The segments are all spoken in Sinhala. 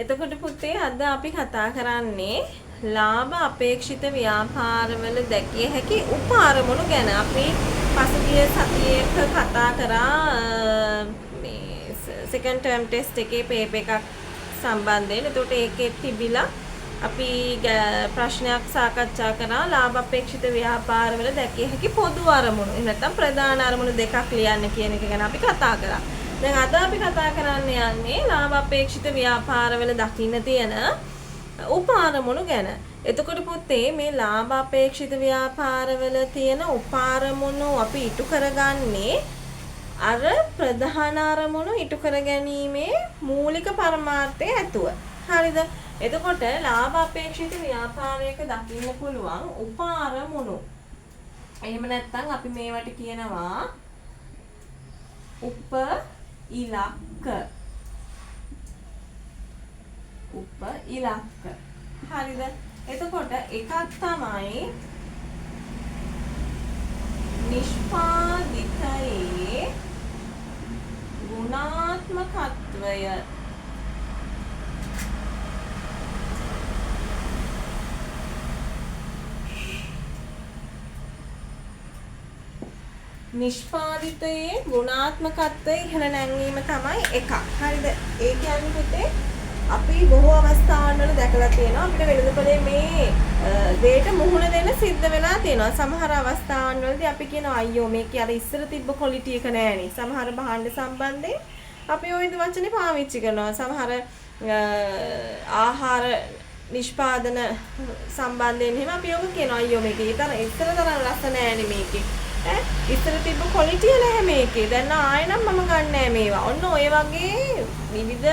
එතකොට පුතේ අද අපි කතා කරන්නේ ලාභ අපේක්ෂිත ව්‍යාපාරවල දැකිය හැකි උපාරමුණු ගැන. අපි පසුගිය සතියේක කතා කරා මේ සෙකන්ඩ් ටර්ම් ටෙස්ට් එකේ පේපර් එකක් සම්බන්ධයෙන්. එතකොට ඒකේ තිබිලා අපි ප්‍රශ්නයක් සාකච්ඡා කරා ලාභ අපේක්ෂිත ව්‍යාපාරවල දැකිය හැකි පොදු අරමුණු. එහෙම නැත්නම් ප්‍රධාන අරමුණු දෙකක් ලියන්න කියන එක ගැන අපි කතා කරා. දැන් අද අපි කතා කරන්න යන්නේ ලාභ අපේක්ෂිත ව්‍යාපාරවල දකින්න තියෙන උපාරමුණු ගැන. එතකොට පුතේ මේ ලාභ අපේක්ෂිත ව්‍යාපාරවල තියෙන උපාරමුණු අපි ඉටු කරගන්නේ අර ප්‍රධාන අරමුණු ඉටු කර ගැනීමේ මූලික පරමාර්ථය ඇතුව. හරිද? එතකොට ලාභ අපේක්ෂිත ව්‍යාපාරයක දකින්න පුළුවන් උපාරමුණු. එහෙම නැත්නම් අපි මේවට කියනවා ඉලක්ක. ඉලක්ක. හරිද? එතකොට එකක් තමයි නිෂ්පාදිතයේ ගුණාත්මකත්වය. නිෂ්පාදිතයේ ගුණාත්මකත්වය ඉහළ නැංවීම තමයි එකක්. හරිද? ඒ කියන්නේ පුතේ අපි බොහෝ අවස්ථාවන් වල දැකලා තියෙනවා අපිට වෙළඳපොලේ මේ දෙයට මුහුණ දෙන්න සිද්ධ වෙලා තියෙනවා. සමහර අවස්ථාවන් වලදී අපි කියනවා අයියෝ මේකේ අර ඉස්සර තිබ්බ ක්වොලිටි එක නෑනේ. සමහර භාණ්ඩ සම්බන්ධයෙන් අපි ওই වචනේ පාවිච්චි කරනවා. සමහර ආහාර නිෂ්පාදන සම්බන්ධයෙන් එහෙම අපි ඔක කියනවා අයියෝ මේකේ ඊතර ඉස්සර තරම් රස නෑනේ මේකේ. ඉස්සර තිබ්බ ක්වොලිටි නැහැ මේකේ. දැන් ආයෙ නම් මම ගන්නෑ මේවා. ඔන්න ඔය වගේ විවිධ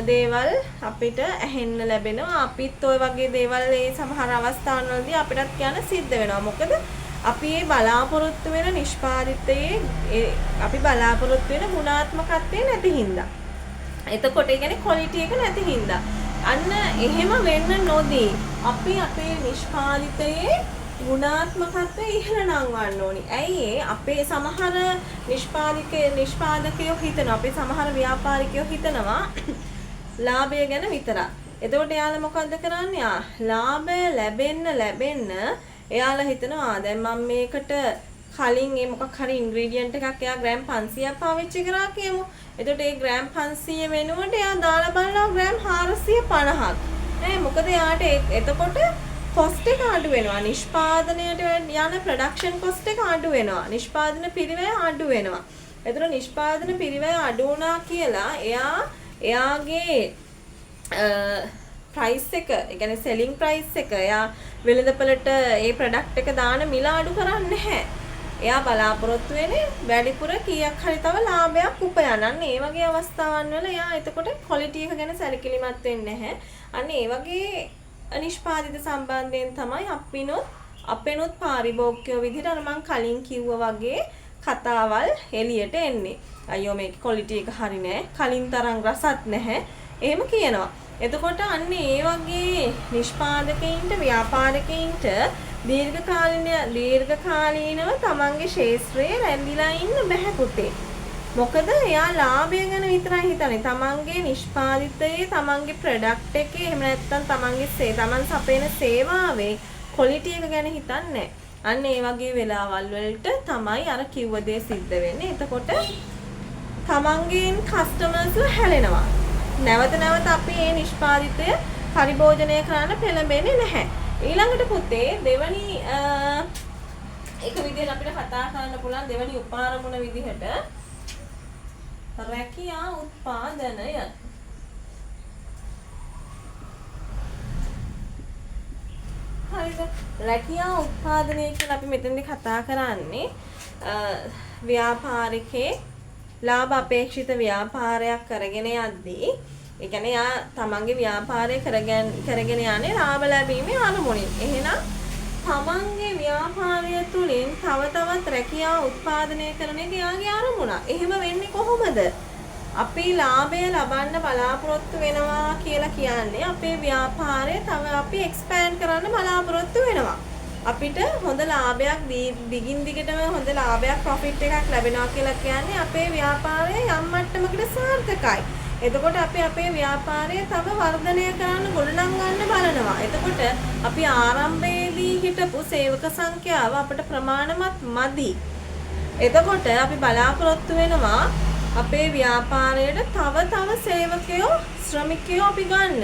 දේවල් අපිට ඇහෙන්න ලැබෙනවා. අපිත් ওই වගේ දේවල් ඒ සමහර අවස්ථාන් වලදී අපිටත් කියන්න සිද්ධ වෙනවා. මොකද අපි මේ බලාපොරොත්තු වෙන නිෂ්පාදිතයේ අපි බලාපොරොත්තු වෙන ගුණාත්මකත්වය නැති හින්දා. එතකොට ඒ කියන්නේ ක්වොලිටි එක නැති හින්දා. අන්න එහෙම වෙන්න නොදී අපි අපේ නිෂ්පාදිතයේ ගුණාත්මකත්වය ඉහළ නංවන්න ඕනි. ඇයි අපේ සමහර නිෂ්පාදකයෝ හිතනවා අපේ සමහර ව්‍යාපාරිකයෝ හිතනවා ලාභය ගැන විතරක්. එතකොට එයාලා මොකද්ද කරන්නේ? ලාභය ලැබෙන්න එයාලා හිතනවා දැන් මම මේකට කලින් මේ මොකක් හරි ඉන්ග්‍රීඩියන්ට් එකක් එයා ග්‍රෑම් 500ක් පාවිච්චි කරා කියමු. එතකොට ඒ ග්‍රෑම් 500 වෙනුවට එයා දාලා බලනවා ග්‍රෑම් 450ක්. මොකද එයාට එතකොට කොස්ට් එක අඩු වෙනවා. නිෂ්පාදනයට යන ප්‍රොඩක්ෂන් කොස්ට් එක අඩු වෙනවා. නිෂ්පාදන පිරිවැය අඩු වෙනවා. ඒතර නිෂ්පාදන පිරිවැය අඩු වුණා කියලා එයාගේ ප්‍රයිස් එක, ඒ කියන්නේ සෙලින් ප්‍රයිස් එක එයා වෙළඳපළට ඒ ප්‍රොඩක්ට් එක දාන මිල අඩු කරන්නේ නැහැ. එයා බලාපොරොත්තු වෙන්නේ වැඩිපුර කීයක් හරි තව ලාභයක් උපයන්න. අන්න ඒ වගේ අවස්ථාවන් වල එයා එතකොට ක්වොලිටි එක ගැන සැලකිලිමත් වෙන්නේ නැහැ. අන්න ඒ වගේ නිෂ්පාදිත සම්බන්ධයෙන් තමයි අපෙනුත් පාරිභෝගිකයෝ විදිහට අර මං කලින් කිව්වා වගේ කතාවල් එළියට එන්නේ. අයියෝ මේක ක්වොලිටි එක හරි නෑ. කලින් තරම් රසත් නැහැ. එහෙම කියනවා. එතකොට අන්න ඒ වගේ නිෂ්පාදකයින්ට ව්‍යාපාරිකයින්ට දීර්ඝකාලීනව තමන්ගේ ශේත්‍රයේ රැඳිලා ඉන්න බැහැ පුතේ. මොකද එයා ලාභය ගැන විතරයි හිතන්නේ. තමන්ගේ නිෂ්පාදිතයේ තමන්ගේ ප්‍රොඩක්ට් එකේ එහෙම නැත්නම් තමන් සපයන සේවාවේ ක්වොලිටි එක ගැන හිතන්නේ නැහැ. අන්න ඒ වගේ වෙලාවල් වලට තමයි අර කිව්ව දේ සිද්ධ වෙන්නේ. එතකොට තමන්ගෙන් කස්ටමර්ස්ලා හැලෙනවා. නැවත අපි මේ නිෂ්පාදිතය පරිභෝජනය කරන්න පෙළඹෙන්නේ නැහැ. ඊළඟට පුතේ දෙවනි එක විදිහට අපිට කතා කරන්න පුළුවන් දෙවනි උපාරමුණ විදිහට රැකියා උත්පාදනය. හරිද? රැකියා උත්පාදනය කියලා අපි මෙතනදී කතා කරන්නේ ව්‍යාපාරිකේ ලාභ අපේක්ෂිත ව්‍යාපාරයක් කරගෙන යද්දී ඒ කියන්නේ යා තමන්ගේ ව්‍යාපාරය කරගෙන යන්නේ ලාභ ලැබීමේ අරමුණින්. එහෙනම් තමන්ගේ ව්‍යාපාරය තුළින් තව තවත් රැකියාව උත්පාදනය කරන එක යාගේ අරමුණ. එහෙම වෙන්නේ කොහොමද? අපි ලාභය ලබන්න බලාපොරොත්තු වෙනවා කියලා කියන්නේ අපේ ව්‍යාපාරය තව අපි එක්ස්පෑන්ඩ් කරන්න බලාපොරොත්තු වෙනවා. අපිට හොඳ ලාභයක් දිගින් දිගටම හොඳ ලාභයක් ප්‍රොෆිට් එකක් ලැබෙනවා කියලා කියන්නේ අපේ ව්‍යාපාරය යම් මට්ටමකට සාර්ථකයි. එතකොට අපි අපේ ව්‍යාපාරය තව වර්ධනය කරන්න ගොඩනගන්න බලනවා. එතකොට අපි ආරම්භයේදී හිටපු සේවක සංඛ්‍යාව අපිට ප්‍රමාණවත් මදි. එතකොට අපි බලාපොරොත්තු වෙනවා අපේ ව්‍යාපාරයට තව සේවකයෝ ශ්‍රමිකයෝ අපි ගන්න.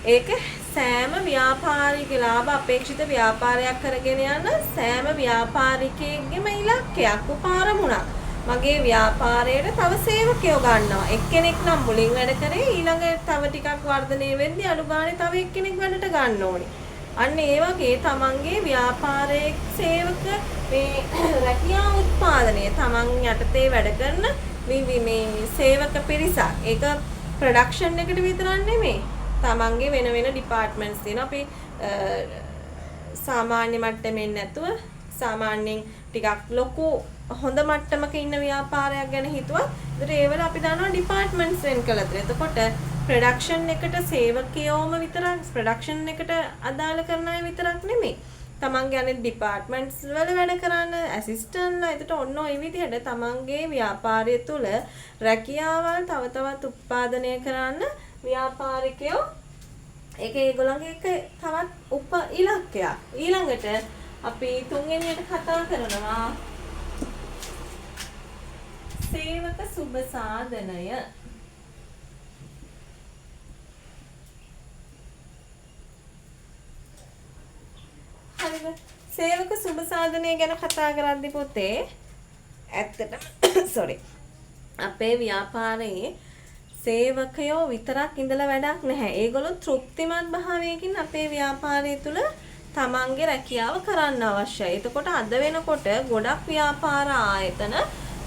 ඒක සෑම ව්‍යාපාරික ලාභ අපේක්ෂිත ව්‍යාපාරයක් කරගෙන යන සෑම ව්‍යාපාරිකයෙක්ගේම ඉලක්කයක් උපාරමුණක්. මගේ ව්‍යාපාරයට තව සේවකයෝ ගන්නවා. එක්කෙනෙක් නම් මුලින් වැඩ කරේ ඊළඟට තව ටිකක් වර්ධනය වෙද්දී අඩු ගානේ තව එක්කෙනෙක් වැඩට ගන්න ඕනේ. අන්න ඒ වගේ තමන්ගේ ව්‍යාපාරයේ සේවක මේ රැකියා උත්පාදනය තමන් යටතේ වැඩ කරන මේ සේවක පිරිසක්. ඒක ප්‍රොඩක්ෂන් එකට විතරක් නෙමෙයි. තමන්ගේ වෙන ඩිපාර්ට්මන්ට්ස් තියෙනවා. අපි සාමාන්‍ය මට්ටමින් නැතුව සාමාන්‍යයෙන් ටිකක් ලොකු හොඳ මට්ටමක ඉන්න ව්‍යාපාරයක් ගැන හිතුවත් ඒතර ඒවල අපි දන්නවා ඩිපාර්ට්මන්ට්ස් වෙන් කළා. එතකොට ප්‍රොඩක්ෂන් එකට සේවකයෝම විතරක් ප්‍රොඩක්ෂන් එකට අදාළ කරන අය විතරක් නෙමෙයි. තමන්ගේ අනිත් ඩිපාර්ට්මන්ට්ස් වල වැඩ කරන ඇසිස්ටන්ට්ලා එතකොට ඔන්න ඔය විදිහට තමන්ගේ ව්‍යාපාරය තුළ රැකියාවල් තව තවත් උත්පාදනය කරන්න ව්‍යාපාරිකයෝ ඒක ඒගොල්ලන්ගේ තවත් උප ඉලක්කයක්. ඊළඟට අපි තුන්වෙනියට කතා කරනවා සේවක සුබ සාධනය. හරිද? සේවක සුබ සාධනය ගැන කතා කරද්දී පුතේ ඇත්තටම අපේ ව්‍යාපාරයේ සේවකයෝ විතරක් ඉඳලා වැඩක් නැහැ. ඒගොල්ලෝ තෘප්තිමත් භාවයකින් අපේ ව්‍යාපාරය තුළ තමන්ගේ රැකියාව කරන්න අවශ්‍යයි. එතකොට අද වෙනකොට ගොඩක් ව්‍යාපාර ආයතන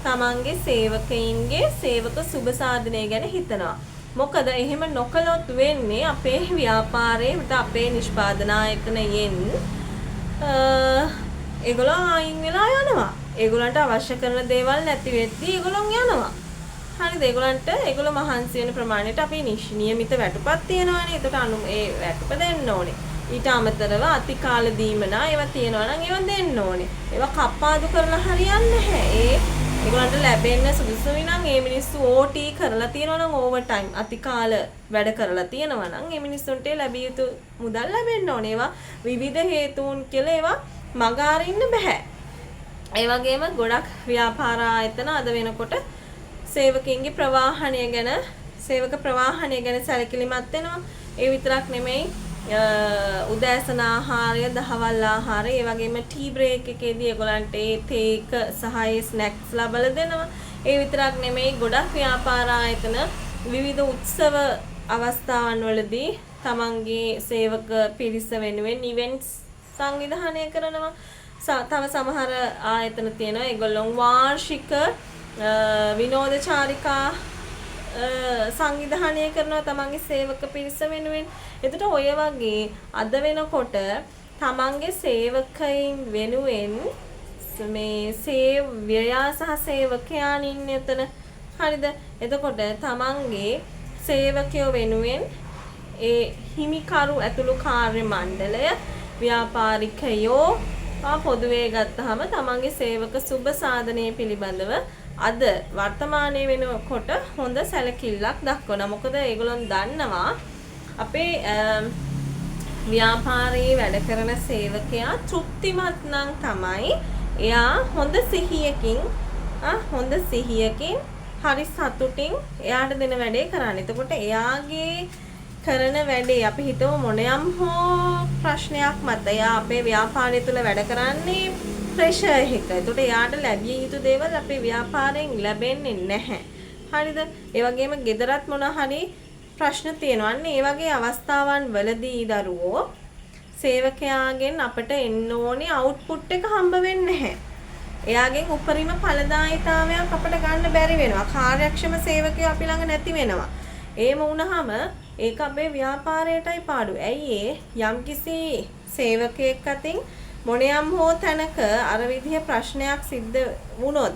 තමන්ගේ සේවකයින්ගේ සේවක සුබ සාධනය ගැන හිතනවා. මොකද එහෙම නොකළොත් වෙන්නේ අපේ ව්‍යාපාරයේ අපේ නිෂ්පාදන ආයතනයෙන් ඒගොල්ලෝ අයින් වෙලා යනවා. ඒගොල්ලන්ට අවශ්‍ය කරන දේවල් නැති වෙද්දී ඒගොල්ලොන් යනවා. හරිද? ඒගොල්ලෝ මහන්සි වෙන ප්‍රමාණයට අපි නියමිත වැටුපක් තියෙනවානේ. ඒකට ඒ වැටුප දෙන්න ඕනේ. ඊට අමතරව අතිකාල දීමනා ඒවා තියෙනවා නම් ඒවා දෙන්න ඕනේ. ඒවා කප්පාදු කරලා හරියන්නේ නැහැ. ඒගොල්ලන්ට ලැබෙන්න සුදුසුයි නම් මේ මිනිස්සු OT කරලා තියෙනවා නම් ඕවර් ටයිම් අතිකාල වැඩ කරලා තියෙනවා නම් මේ මිනිස්සුන්ට ලැබිය යුතු මුදල් ලැබෙන්න ඕනේ. ඒවා විවිධ හේතුන් කියලා ඒවා මග අරින්න බෑ. ඒ වගේම ගොඩක් ව්‍යාපාර ආයතන අද වෙනකොට සේවකයන්ගේ සේවක ප්‍රවාහනය ගැන සැලකිලිමත් වෙනවා. ඒ විතරක් නෙමෙයි උදෑසන ආහාරය, දහවල් ආහාරය, ඒ වගේම ටී බ්‍රේක් එකේදී ඒගොල්ලන්ට තේ එක සහ ස්නැක්ස් ලබා දෙනවා. ඒ විතරක් නෙමෙයි ගොඩක් ව්‍යාපාර ආයතන විවිධ උත්සව අවස්ථාවන් වලදී තමන්ගේ සේවක පිරිස වෙනුවෙන් ඉවෙන්ට්ස් සංවිධානය කරනවා. තව සමහර ආයතන තියෙනවා ඒගොල්ලෝ වාර්ෂික විනෝද චාරිකා සංවිධානය කරනවා තමන්ගේ සේවක පිරිස වෙනුවෙන්. එතකොට ඔය වගේ අද වෙනකොට තමන්ගේ සේවකයින් වෙනුවෙන් මේ ව්‍යයා සහ සේවකයන් ඉන්නේ එතන. හරිද? එතකොට තමන්ගේ සේවකයෝ වෙනුවෙන් ඒ හිමිකරු ඇතුළු කාර්ය මණ්ඩලය ව්‍යාපාරිකයෝ පොදුවේ ගත්තාම තමන්ගේ සේවක සුබ සාධනය පිළිබඳව අද වර්තමානයේ වෙනකොට හොඳ සැලකිල්ලක් දක්වනවා. මොකද ඒගොල්ලෝ දන්නවා අපේ ව්‍යාපාරයේ වැඩ කරන සේවකයා තෘප්තිමත් නම් තමයි එයා හොඳ සිහියකින් හරි සතුටින් එයාට දෙන වැඩේ කරන්නේ. එතකොට එයාගේ කරන වැඩේ අපි හිතමු මොනියම් හෝ ප්‍රශ්නයක් මත එයා අපේ ව්‍යාපාරය තුළ වැඩ කරන්නේ ප්‍රෙෂර් එක. එතකොට එයාට ලැබිය යුතු දේවල් අපේ ව්‍යාපාරයෙන් ලැබෙන්නේ නැහැ. හරිද? ඒ වගේම ගෙදරත් මොන හරි ප්‍රශ්න තියෙනවා. අන්න ඒ වගේ අවස්ථාවන් වලදී දරුවෝ සේවකයාගෙන් අපට එන්න ඕනේ අවුට්පුට් එක හම්බ වෙන්නේ නැහැ. එයාගෙන් උපරිම ඵලදායීතාවයක් අපට ගන්න බැරි වෙනවා. කාර්යක්ෂම සේවකයෝ අපි ළඟ නැති වෙනවා. එහෙම වුණාම ඒක අපේ ව්‍යාපාරයටයි පාඩු. ඇයි යම්කිසි සේවකයෙක් අතින් මොනියම් හෝ තැනක අර විදිහේ ප්‍රශ්නයක් සිද්ධ වුණොත්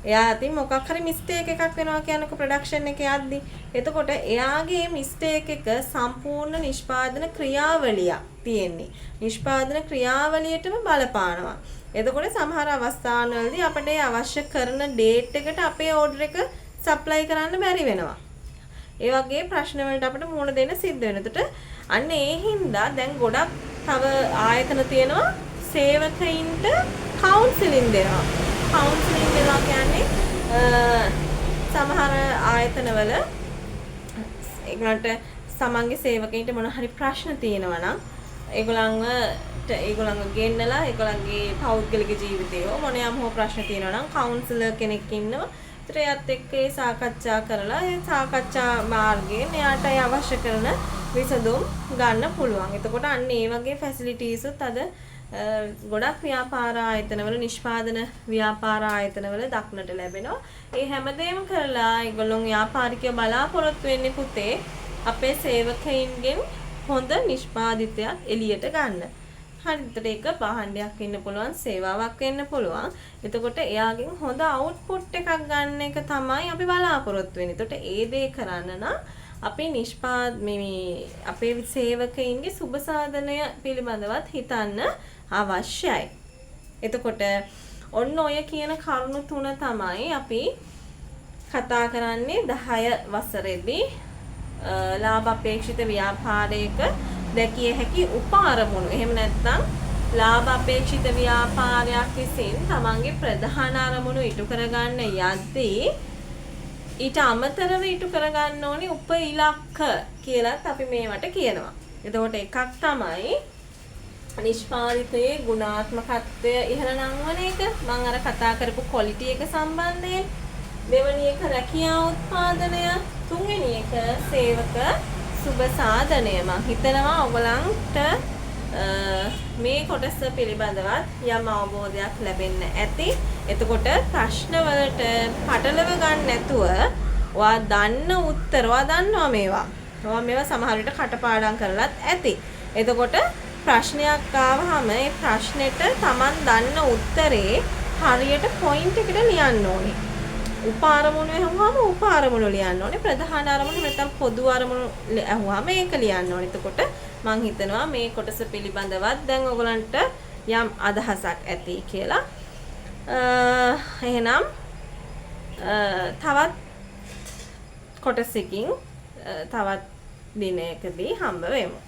එයා අතින් මොකක් හරි මිස්ටේක් එකක් වෙනවා කියනකො ප්‍රොඩක්ෂන් එකේ යද්දි. එතකොට එයාගේ මිස්ටේක් එක සම්පූර්ණ නිෂ්පාදන ක්‍රියාවලියක් තියෙන්නේ. නිෂ්පාදන ක්‍රියාවලියටම බලපානවා. එතකොට සමහර අවස්ථාවලදී අපිට අවශ්‍ය කරන ඩේට් එකට අපේ ඕඩර් එක සප්ලයි කරන්න බැරි වෙනවා. ඒ වගේ ප්‍රශ්න වලට අපිට මුහුණ දෙන්න සිද්ධ වෙනවා. එතකොට අන්න ඒ හින්දා දැන් ගොඩක් තව ආයතන තියෙනවා සේවකයින්ට කවුන්සලින් දෙනවා. කවුන්සලින් දෙනවා කියන්නේ සමහර ආයතනවල ඒගොල්ලන්ට සමන්ගේ සේවකයින්ට මොන හරි ප්‍රශ්න තියෙනවා නම් ඒගොල්ලන්ව ගෙන්නලා ඒගොල්ලන්ගේ පෞද්ගලික ජීවිතේ මොනියම් හෝ ප්‍රශ්න තියෙනවා නම් කවුන්සලර් කෙනෙක් ඉන්නවා. ඒත් එයත් එක්ක ඒ සාකච්ඡා කරලා ඒ සාකච්ඡා මාර්ගයෙන් එයාට අවශ්‍ය කරන විසඳුම් ගන්න පුළුවන්. එතකොට අන්න ඒ වගේ ෆැසිලිටිස් උත් අද ගොඩක් ව්‍යාපාර ආයතනවල නිෂ්පාදන ව්‍යාපාර ආයතනවල දක්නට ලැබෙනවා. ඒ හැමදේම කරලා ඒගොල්ලෝ ව්‍යාපාරිකයෝ බලාපොරොත්තු වෙන්නේ පුතේ අපේ සේවකයින්ගෙන් හොඳ නිෂ්පාදිතයක් එළියට ගන්න. හරියට ඒක භාණ්ඩයක් වෙන්න පුළුවන්, සේවාවක් වෙන්න පුළුවන්. එතකොට එයාගෙන් හොඳ අවුට්පුට් එකක් ගන්න එක තමයි අපි බලාපොරොත්තු වෙන්නේ. එතකොට ඒ දේ කරන්න නම් අපේ අපේ සේවකයින්ගේ සුබ සාධනය පිළිබඳවත් හිතන්න අවශ්‍යයි. එතකොට ඔන්න ඔය කියන කරුණු තුන තමයි අපි කතා කරන්නේ 10 වසරේදී ලාභ අපේක්ෂිත ව්‍යාපාරයක දැකිය හැකි උපාරමුණු. එහෙම නැත්නම් ලාභ අපේක්ෂිත ව්‍යාපාරයක් විසින් තමන්ගේ ප්‍රධාන අරමුණු ඉටු කරගන්න යද්දී ඊට අමතරව ඉටු කරගන්න ඕනේ උප ඉලක්ක කියලාත් අපි මේවට කියනවා. එතකොට එකක් තමයි නිෂ්පාදිතයේ ගුණාත්මකත්වය ඉහළ නංවන එක. මම අර කතා කරපු ක්වොලිටි එක සම්බන්ධයෙන්. දෙවෙනි එක රැකියා උත්පාදනය. තුන්වෙනි එක සේවක සුබ සාධනය. මම හිතනවා ඔයගලන්ට මේ කොටස පිළිබඳවත් යම් අවබෝධයක් ලැබෙන්න ඇති. එතකොට ප්‍රශ්න වලට පටලව ගන්න නැතුව ඔයා දන්න උත්තර ඔයා දන්නවා මේවා. ඔයා මේවා සමහර විට කටපාඩම් කරලත් ඇති. එතකොට ප්‍රශ්නයක් ආවහම ඒ ප්‍රශ්නෙට Taman දන්න උත්තරේ හරියට පොයින්ට් එකට ලියන්න ඕනේ. උපාරමුණු ඇහුවාම උපාරමුණු ලියන්න ඕනේ. ප්‍රධාන අරමුණු නැත්නම් පොදු අරමුණු ඇහුවාම ඒක ලියන්න ඕනේ. එතකොට මම හිතනවා මේ කොටස පිළිබඳවත් දැන් ඔයගලන්ට යම් අදහසක් ඇති කියලා. එහෙනම් තවත් කොටසකින් තවත් දිනයකදී හම්බ වෙමු.